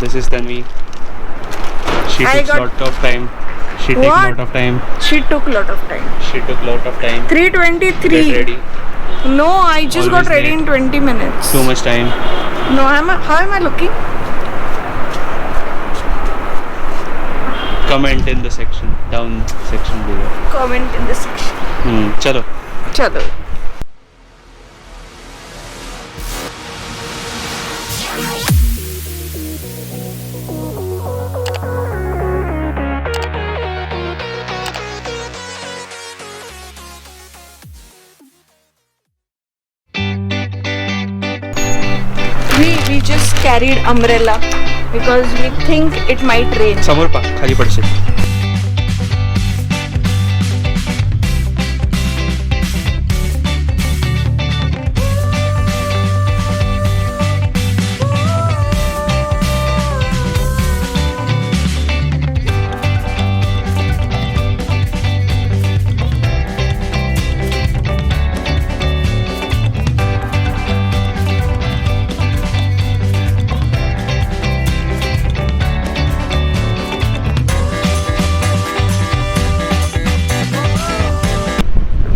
This is Tanavi. She took lot of time. She took lot of time. She took lot of time. She took lot of time. 3:23. Get ready. No, I just Always got ready late. in 20 minutes. Too much time. No, how am I looking? Comment in the section. Down section below. Comment in the section. Chalo. Chalo. We just carried umbrella because we think it might rain. समोर पा खाली पडशील.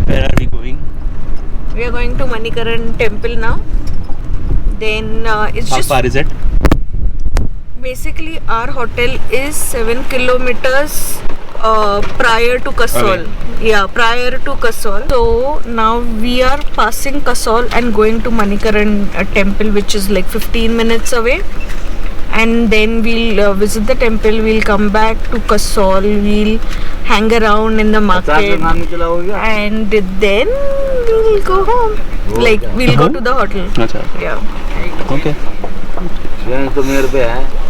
Where are we going? We are going to Manikaran temple now. Then it's How just far is it? basically our hotel is 7 kilometers prior to Kasol. Okay. Yeah, prior to Kasol. So now we are passing Kasol and going to Manikaran temple, which is like 15 minutes away. And then we'll visit the temple. We'll come back to Kasol. We'll hang around in the market, and then we'll go home. Like we'll go to the hotel. अच्छा. Yeah. Okay. तो मेरे पे है.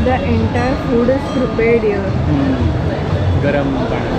The entire food is prepared here. गरम पाणी.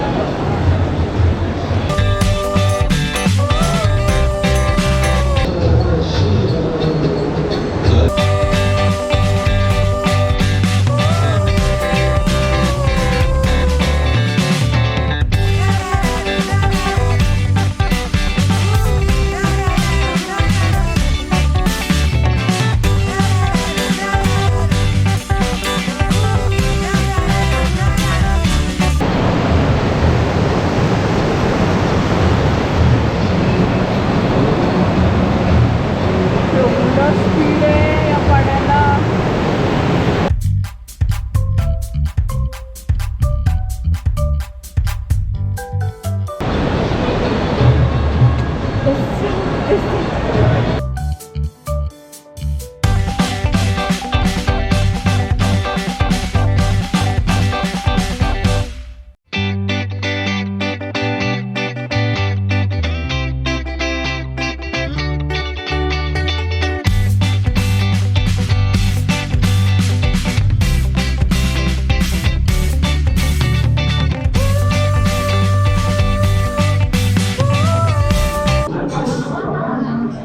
भीड़ है या पड़ेला.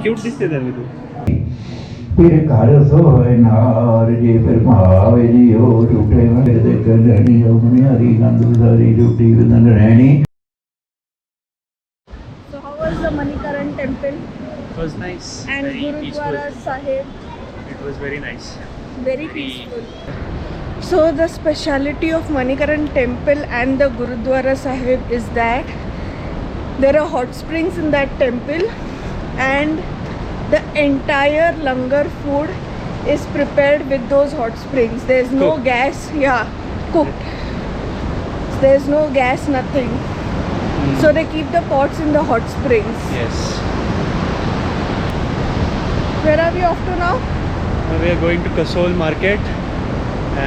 क्यूट दिसते त्यांनी तू. ਫਿਰ ਘਰ ਸੋਏ ਨਾਰ ਜੇ ਫਿਰ ਭਾਵੇ ਜੀ ਉਹ ਟੁੱਟੇ ਮੇਰੇ ਦੇ ਕੰਨੀ ਉਹ ਮਨਿਆਰੀ ਗੰਦ ਸਾਰੀ ਟੁੱਟੀ ਵੰਨ ਰਹਿਣੀ. So how was the Manikaran temple It was nice. and Very Gurudwara peaceful. Sahib? It was very nice. Very peaceful. So the speciality of Manikaran temple and the Gurudwara Sahib is that there are hot springs in that temple and the entire langar food is prepared with those hot springs. There's no Cooked. gas. Yeah, cooked. There's no gas, nothing. So they keep the pots in the hot springs. Yes. Where are we off to now? Now we are going to Kasol market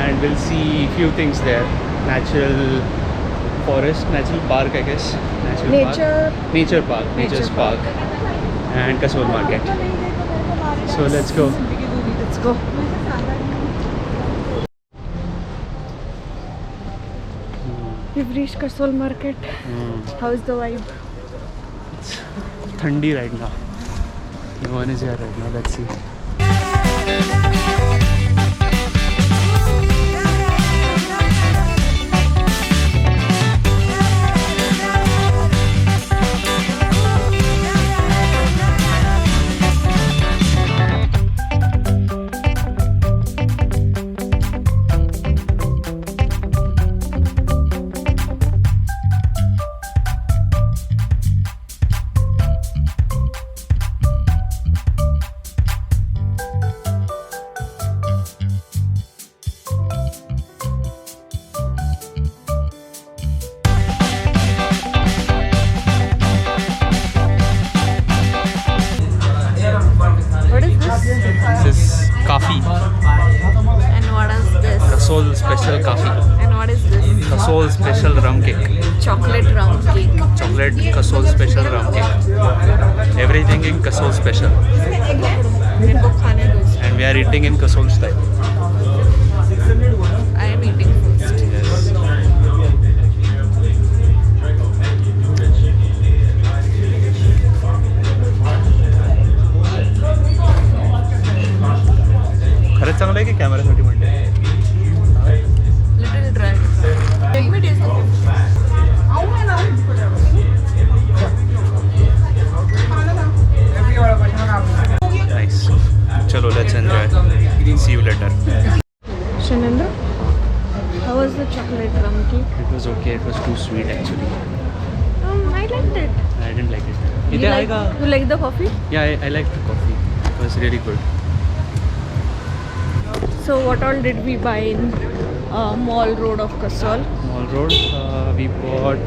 and we'll see few things there. Natural forest, natural park, I guess. Nature park. Nature's park. And Kasol market. So let's go. Let's go. We've reached Kasol market. How's the vibe? It's thandi right now. No one is here right now. Let's see. What is this? This is coffee. And what is this? Kasol special coffee. And what is this? Kasol special rum cake. Chocolate rum cake. Chocolate Kasol special rum cake. Everything in Kasol special. इनको खाने दो. And we are eating in Kasol style. I am eating first. Yes. खरंच चांगलं आहे की कॅमेरासाठी म्हणते. Little dry. Let me taste it. Nice. Chalo, let's enjoy. See you later. Shailendra, how was the chocolate rum cake? It was okay. It was too sweet actually. I liked it. I didn't like it. You इथे आहे like, का? you like the coffee? Yeah, I liked the coffee. It was really good. So what all did we buy in Mall Road of Kasol? Mall Road. We bought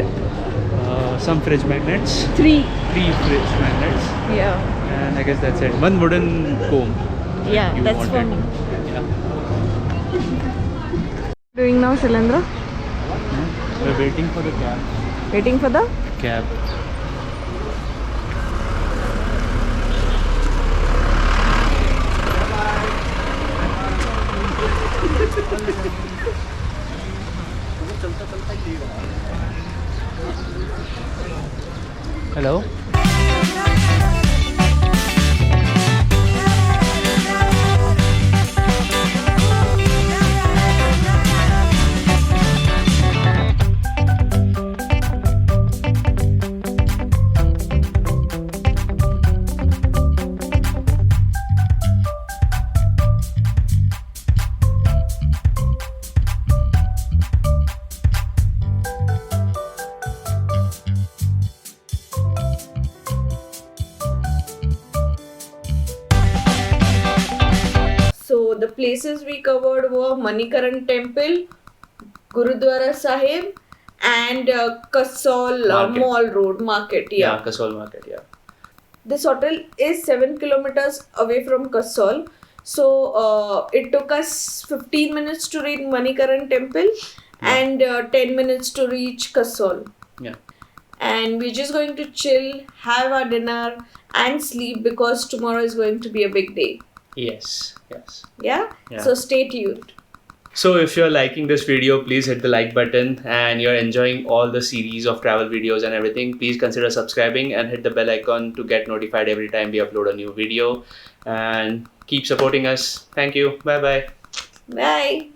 some fridge magnets. Three Fridge magnets. Yeah. And I guess that's it. One wooden comb. Yeah, You that's for wanted. me. Yeah. Doing now, Shailendra? We're waiting for the cab. Waiting for the Cab. Hello. the places we covered were Manikaran Temple, Gurudwara Sahib, and Kasol Mall Road Market. Yeah, Kasol Market, yeah. This hotel is 7 kilometers away from Kasol. So it took us 15 minutes to reach Manikaran Temple and 10 minutes to reach Kasol. Yeah. And we're just going to chill, have our dinner and sleep because tomorrow is going to be a big day. Yes. Yeah? Yeah. So stay tuned. So if you're liking this video, please hit the like button, and you're enjoying all the series of travel videos and everything, please consider subscribing and hit the bell icon to get notified every time we upload a new video, and keep supporting us. Thank you. Bye. Bye.